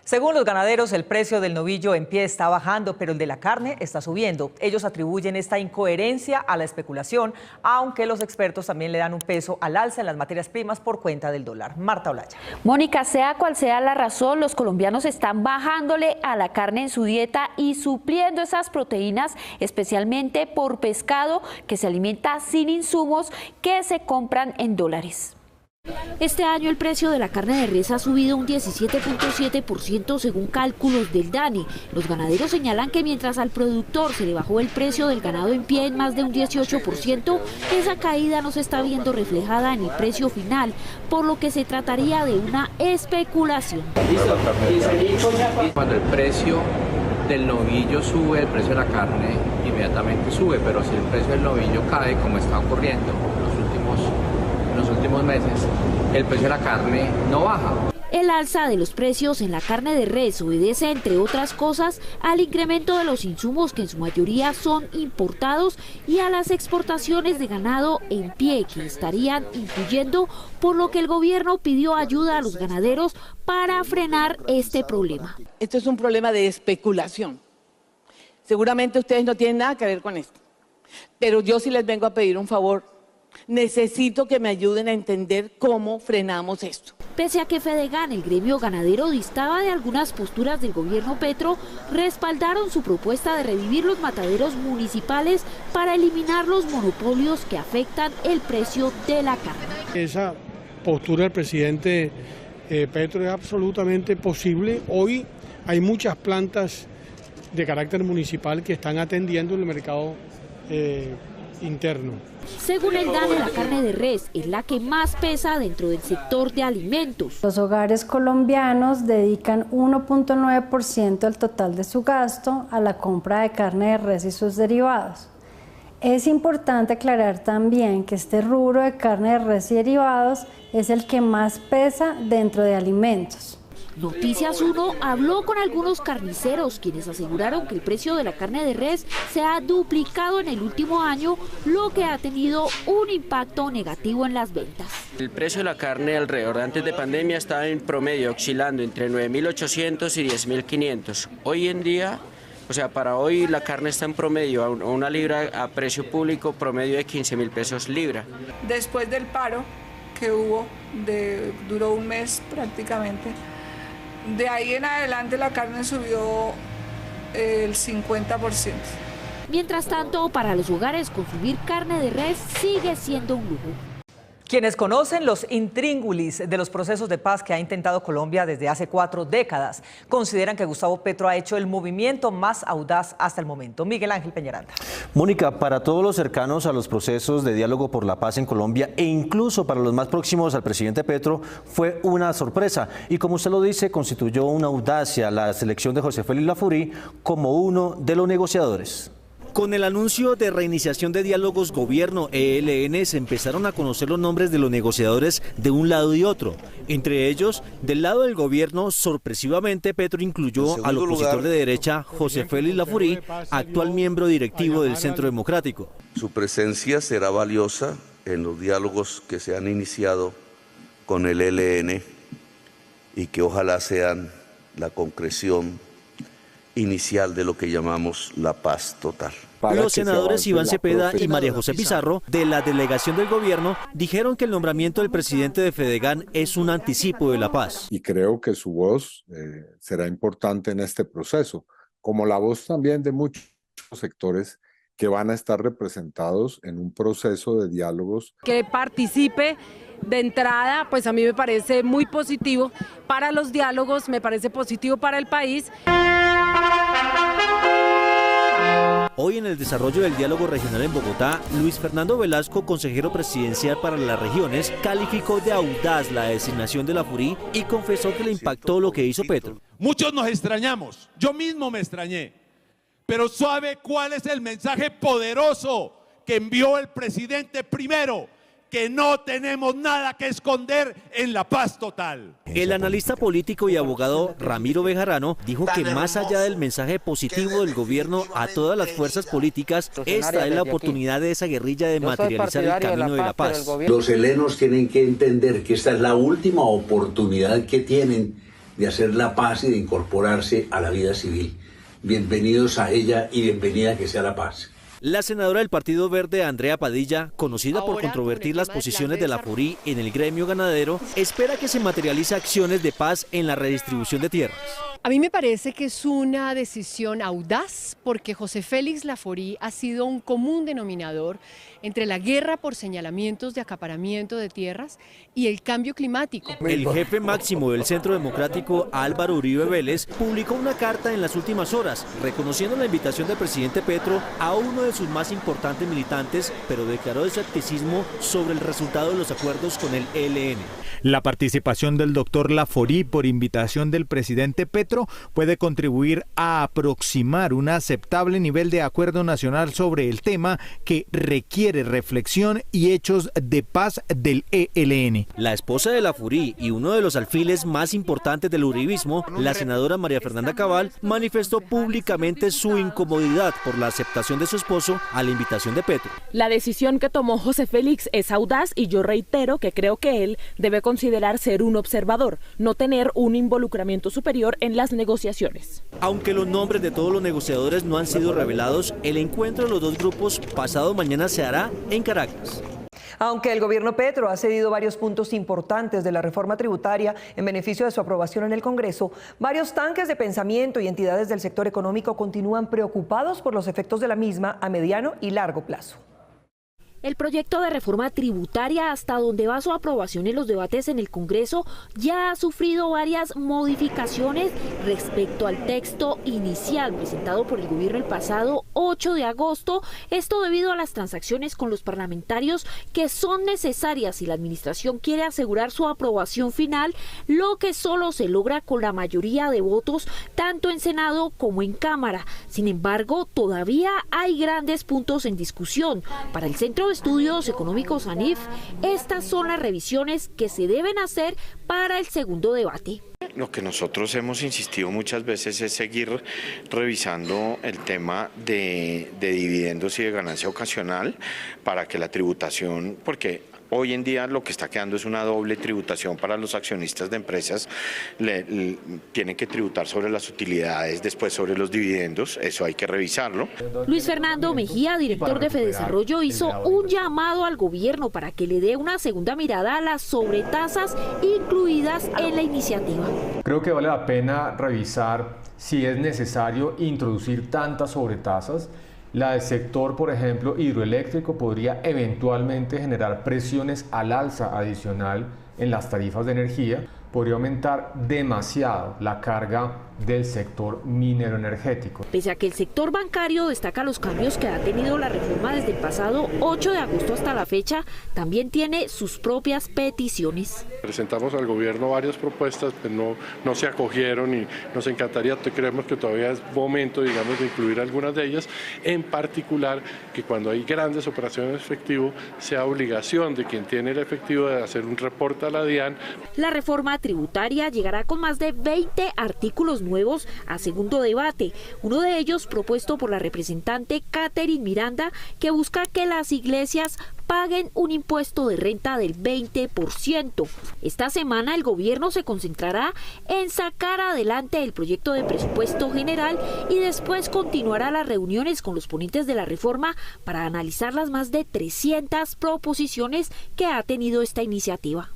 Según los ganaderos, el precio del novillo en pie está bajando, pero el de la carne está subiendo. Ellos atribuyen esta incoherencia a la especulación, aunque los expertos también le dan un peso al alza en las materias primas por cuenta del dólar. Marta Olaya. Mónica, sea cual sea la razón, los colombianos están bajándole a la carne en su dieta y supliendo esas proteínas, especialmente por pescado que se alimenta sin insumos que se compran en dólares. Este año el precio de la carne de res ha subido un 17.7% según cálculos del DANE. Los ganaderos señalan que mientras al productor se le bajó el precio del ganado en pie en más de un 18%, esa caída no se está viendo reflejada en el precio final, por lo que se trataría de una especulación. Cuando el precio del novillo sube, el precio de la carne inmediatamente sube, pero si el precio del novillo cae, como está ocurriendo en los últimos meses, el precio de la carne no baja. El alza de los precios en la carne de res obedece, entre otras cosas, al incremento de los insumos que en su mayoría son importados y a las exportaciones de ganado en pie que estarían influyendo, por lo que el gobierno pidió ayuda a los ganaderos para frenar este problema. Esto es un problema de especulación. Seguramente ustedes no tienen nada que ver con esto, pero yo sí les vengo a pedir un favor. Necesito que me ayuden a entender cómo frenamos esto. Pese a que Fedegan, el gremio ganadero, distaba de algunas posturas del gobierno Petro, respaldaron su propuesta de revivir los mataderos municipales para eliminar los monopolios que afectan el precio de la carne. Esa postura del presidente Petro es absolutamente posible. Hoy hay muchas plantas de carácter municipal que están atendiendo el mercado interno. Según el DANE, la carne de res es la que más pesa dentro del sector de alimentos. Los hogares colombianos dedican 1.9% del total de su gasto a la compra de carne de res y sus derivados. Es importante aclarar también que este rubro de carne de res y derivados es el que más pesa dentro de alimentos. Noticias 1 habló con algunos carniceros, quienes aseguraron que el precio de la carne de res se ha duplicado en el último año, lo que ha tenido un impacto negativo en las ventas. El precio de la carne alrededor de antes de pandemia estaba en promedio oscilando entre 9.800 y 10.500. Hoy en día, para hoy la carne está en promedio a una libra a precio público promedio de 15.000 pesos libra. Después del paro que hubo, duró un mes prácticamente, de ahí en adelante la carne subió el 50%. Mientras tanto, para los hogares consumir carne de res sigue siendo un lujo. Quienes conocen los intríngulis de los procesos de paz que ha intentado Colombia desde hace 4 décadas, consideran que Gustavo Petro ha hecho el movimiento más audaz hasta el momento. Miguel Ángel Peñaranda. Mónica, para todos los cercanos a los procesos de diálogo por la paz en Colombia e incluso para los más próximos al presidente Petro, fue una sorpresa. Y como usted lo dice, constituyó una audacia la selección de José Félix Lafouré como uno de los negociadores. Con el anuncio de reiniciación de diálogos gobierno-ELN se empezaron a conocer los nombres de los negociadores de un lado y otro. Entre ellos, del lado del gobierno, sorpresivamente Petro incluyó al opositor de derecha José Félix Lafouré, actual miembro directivo del Centro Democrático. Su presencia será valiosa en los diálogos que se han iniciado con el ELN y que ojalá sean la concreción inicial de lo que llamamos la paz total. Los senadores Iván Cepeda y María José Pizarro, de la delegación del gobierno, dijeron que el nombramiento del presidente de Fedegan es un anticipo de la paz. Y creo que su voz será importante en este proceso, como la voz también de muchos sectores que van a estar representados en un proceso de diálogos. Que participe de entrada, pues a mí me parece muy positivo para los diálogos, me parece positivo para el país. Hoy en el desarrollo del diálogo regional en Bogotá, Luis Fernando Velasco, consejero presidencial para las regiones, calificó de audaz la designación de Lafouré y confesó que le impactó lo que hizo Petro. Muchos nos extrañamos, yo mismo me extrañé, pero ¿sabe cuál es el mensaje poderoso que envió el presidente primero? Que no tenemos nada que esconder en la paz total. El analista político y abogado Ramiro Bejarano dijo que más allá del mensaje positivo del gobierno a todas las fuerzas políticas, esta es la oportunidad de esa guerrilla de materializar el camino de la paz. Los helenos tienen que entender que esta es la última oportunidad que tienen de hacer la paz y de incorporarse a la vida civil. Bienvenidos a ella y bienvenida que sea la paz. La senadora del Partido Verde, Andrea Padilla, conocida por controvertir las posiciones de la FURI en el gremio ganadero, espera que se materialice acciones de paz en la redistribución de tierras. A mí me parece que es una decisión audaz porque José Félix Laforí ha sido un común denominador entre la guerra por señalamientos de acaparamiento de tierras y el cambio climático. El jefe máximo del Centro Democrático, Álvaro Uribe Vélez, publicó una carta en las últimas horas reconociendo la invitación del presidente Petro a uno de sus más importantes militantes, pero declaró escepticismo sobre el resultado de los acuerdos con el ELN. La participación del doctor Laforí por invitación del presidente Petro puede contribuir a aproximar un aceptable nivel de acuerdo nacional sobre el tema que requiere reflexión y hechos de paz del ELN. La esposa de Laforí y uno de los alfiles más importantes del uribismo, la senadora María Fernanda Cabal, manifestó públicamente su incomodidad por la aceptación de su esposo a la invitación de Petro. La decisión que tomó José Félix es audaz y yo reitero que creo que él debe considerar ser un observador, no tener un involucramiento superior en las negociaciones. Aunque los nombres de todos los negociadores no han sido revelados, el encuentro de los dos grupos pasado mañana se hará en Caracas. Aunque el gobierno Petro ha cedido varios puntos importantes de la reforma tributaria en beneficio de su aprobación en el Congreso, varios tanques de pensamiento y entidades del sector económico continúan preocupados por los efectos de la misma a mediano y largo plazo. El proyecto de reforma tributaria, hasta donde va su aprobación en los debates en el Congreso, ya ha sufrido varias modificaciones respecto al texto inicial presentado por el gobierno el pasado 8 de agosto. Esto debido a las transacciones con los parlamentarios que son necesarias si la administración quiere asegurar su aprobación final, lo que solo se logra con la mayoría de votos tanto en Senado como en Cámara. Sin embargo, todavía hay grandes puntos en discusión. Para el Centro de Estudios Económicos ANIF, estas son las revisiones que se deben hacer para el segundo debate. Lo que nosotros hemos insistido muchas veces es seguir revisando el tema de dividendos y de ganancia ocasional para que la tributación, porque hoy en día lo que está quedando es una doble tributación para los accionistas de empresas, tienen que tributar sobre las utilidades, después sobre los dividendos, eso hay que revisarlo. Luis Fernando Mejía, director de Fedesarrollo, hizo un llamado al gobierno para que le dé una segunda mirada a las sobretasas incluidas en la iniciativa. Creo que vale la pena revisar si es necesario introducir tantas sobretasas. La del sector, por ejemplo, hidroeléctrico podría eventualmente generar presiones al alza adicional en las tarifas de energía, podría aumentar demasiado la carga del sector minero energético. Pese a que el sector bancario destaca los cambios que ha tenido la reforma desde el pasado 8 de agosto hasta la fecha, también tiene sus propias peticiones. Presentamos al gobierno varias propuestas, pero no se acogieron y nos encantaría, creemos que todavía es momento, digamos, de incluir algunas de ellas, en particular que cuando hay grandes operaciones de efectivo sea obligación de quien tiene el efectivo de hacer un reporte a la DIAN. La reforma tributaria llegará con más de 20 artículos nuevos a segundo debate, uno de ellos propuesto por la representante Catherine Miranda, que busca que las iglesias paguen un impuesto de renta del 20%. Esta semana el gobierno se concentrará en sacar adelante el proyecto de presupuesto general y después continuará las reuniones con los ponentes de la reforma para analizar las más de 300 proposiciones que ha tenido esta iniciativa.